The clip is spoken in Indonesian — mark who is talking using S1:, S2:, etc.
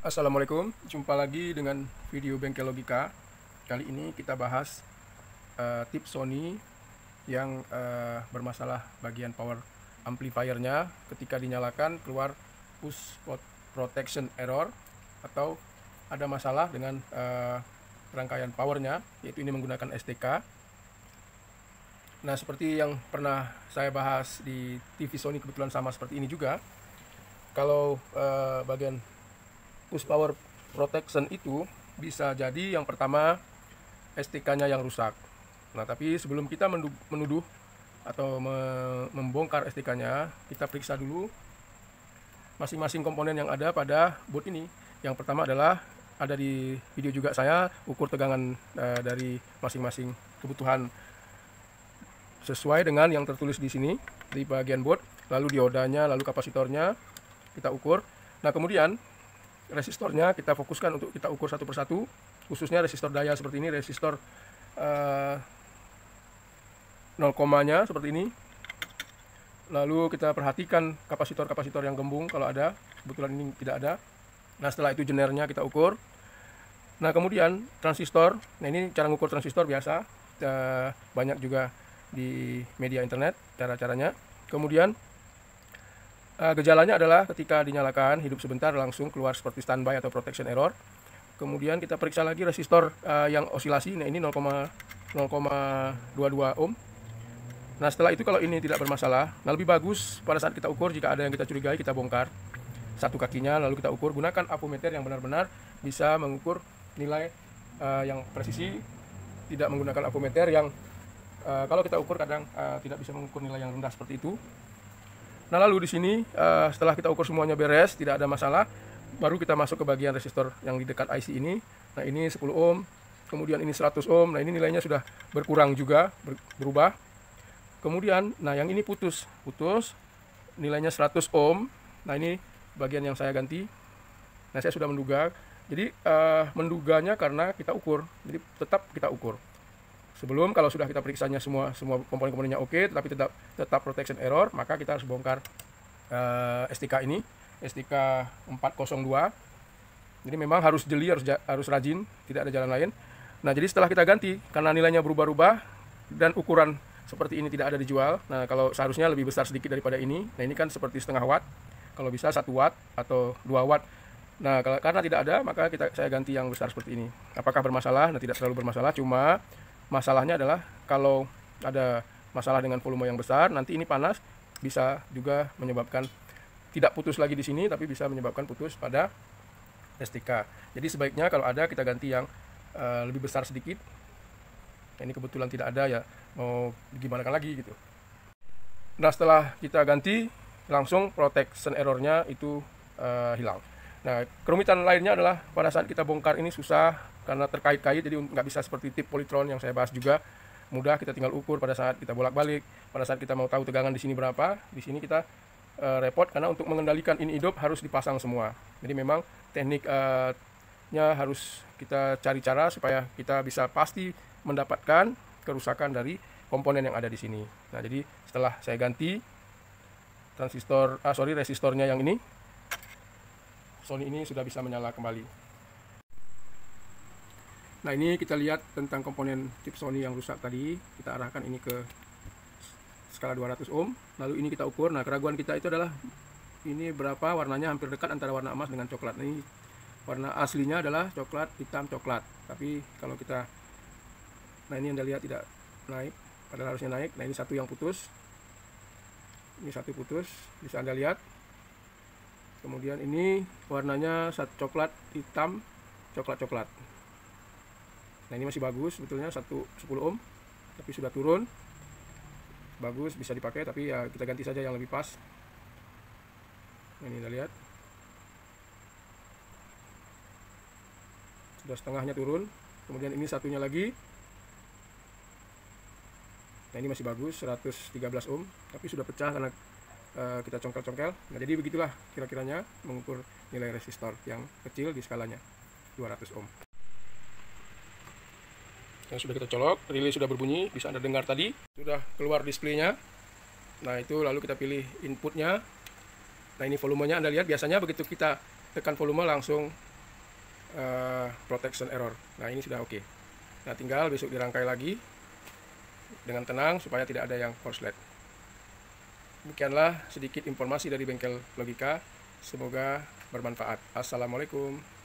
S1: Assalamualaikum, jumpa lagi dengan video Bengkel Logika. Kali ini kita bahas tips Sony yang bermasalah bagian power amplifiernya. Ketika dinyalakan keluar push protection error atau ada masalah dengan rangkaian powernya, yaitu ini menggunakan STK. Nah, seperti yang pernah saya bahas di TV Sony, kebetulan sama seperti ini juga. Kalau bagian push power protection itu bisa jadi yang pertama STK-nya yang rusak. Nah, tapi sebelum kita menuduh atau membongkar STK-nya, kita periksa dulu masing-masing komponen yang ada pada board ini. Yang pertama adalah ada di video juga saya ukur tegangan dari masing-masing kebutuhan sesuai dengan yang tertulis di sini di bagian board, lalu diodanya, lalu kapasitornya kita ukur. Nah, kemudian resistornya kita fokuskan untuk kita ukur satu persatu, khususnya resistor daya seperti ini, resistor 0,-nya seperti ini. Lalu kita perhatikan kapasitor-kapasitor yang gembung kalau ada, kebetulan ini tidak ada. Nah, setelah itu jenernya kita ukur. Nah, kemudian transistor, nah ini cara ngukur transistor biasa, banyak juga di media internet cara-caranya. Kemudian gejalanya adalah ketika dinyalakan hidup sebentar langsung keluar seperti standby atau protection error. Kemudian kita periksa lagi resistor yang osilasi. Nah, ini 0,22 ohm. Nah, setelah itu kalau ini tidak bermasalah, nah lebih bagus pada saat kita ukur, jika ada yang kita curigai, kita bongkar satu kakinya lalu kita ukur. Gunakan apometer yang benar-benar bisa mengukur nilai yang presisi, tidak menggunakan apometer yang kalau kita ukur kadang tidak bisa mengukur nilai yang rendah seperti itu. Nah, lalu di sini setelah kita ukur semuanya beres, tidak ada masalah, baru kita masuk ke bagian resistor yang di dekat IC ini. Nah, ini 10 ohm, kemudian ini 100 ohm. Nah, ini nilainya sudah berkurang juga, berubah. Kemudian, nah yang ini putus, nilainya 100 ohm. Nah, ini bagian yang saya ganti. Nah, saya sudah menduga. Jadi menduganya karena kita ukur, jadi tetap kita ukur. Sebelum, kalau sudah kita periksanya semua komponen-komponennya oke, tetapi tetap protection error, maka kita harus bongkar STK ini, STK 402. Jadi memang harus jeli, harus rajin, tidak ada jalan lain. Nah, jadi setelah kita ganti, karena nilainya berubah-ubah dan ukuran seperti ini tidak ada dijual. Nah, kalau seharusnya lebih besar sedikit daripada ini. Nah, ini kan seperti setengah watt. Kalau bisa 1 watt atau 2 watt. Nah, karena tidak ada, maka saya ganti yang besar seperti ini. Apakah bermasalah? Nah, tidak terlalu bermasalah, cuma masalahnya adalah kalau ada masalah dengan volume yang besar, nanti ini panas, bisa juga menyebabkan tidak putus lagi di sini, tapi bisa menyebabkan putus pada STK. Jadi sebaiknya kalau ada kita ganti yang lebih besar sedikit. Nah, ini kebetulan tidak ada, ya mau gimana kan lagi gitu. Nah, setelah kita ganti, langsung protection errornya itu hilang. Nah, kerumitan lainnya adalah pada saat kita bongkar ini susah karena terkait-kait, jadi nggak bisa seperti tip polytron yang saya bahas juga. Mudah, kita tinggal ukur pada saat kita bolak-balik, pada saat kita mau tahu tegangan di sini berapa. Di sini kita repot karena untuk mengendalikan ini hidup harus dipasang semua. Jadi memang tekniknya harus kita cari cara supaya kita bisa pasti mendapatkan kerusakan dari komponen yang ada di sini. Nah, jadi setelah saya ganti resistornya yang ini, Sony ini sudah bisa menyala kembali. Nah, ini kita lihat tentang komponen chip Sony yang rusak tadi. Kita arahkan ini ke skala 200 ohm. Lalu ini kita ukur. Nah, keraguan kita itu adalah ini berapa warnanya, hampir dekat antara warna emas dengan coklat. Ini warna aslinya adalah coklat, hitam, coklat. Tapi kalau kita, nah ini Anda lihat tidak naik, padahal harusnya naik. Nah, ini satu yang putus. Ini satu putus, bisa Anda lihat. Kemudian ini warnanya coklat, hitam, coklat-coklat. Nah, ini masih bagus sebetulnya, 10 ohm, tapi sudah turun. Bagus, bisa dipakai, tapi ya kita ganti saja yang lebih pas. Nah, ini Anda lihat. Sudah setengahnya turun. Kemudian ini satunya lagi. Nah, ini masih bagus, 113 ohm, tapi sudah pecah karena kita congkel-congkel. Nah, jadi begitulah kira-kiranya mengukur nilai resistor yang kecil di skalanya 200 ohm. Yang sudah kita colok, relay sudah berbunyi, bisa Anda dengar tadi, sudah keluar displaynya. Nah, itu lalu kita pilih inputnya. Nah, ini volumenya Anda lihat, biasanya begitu kita tekan volume langsung protection error. Nah, ini sudah oke. Nah, tinggal besok dirangkai lagi dengan tenang supaya tidak ada yang korslet. Demikianlah sedikit informasi dari Bengkel Logika. Semoga bermanfaat. Assalamualaikum.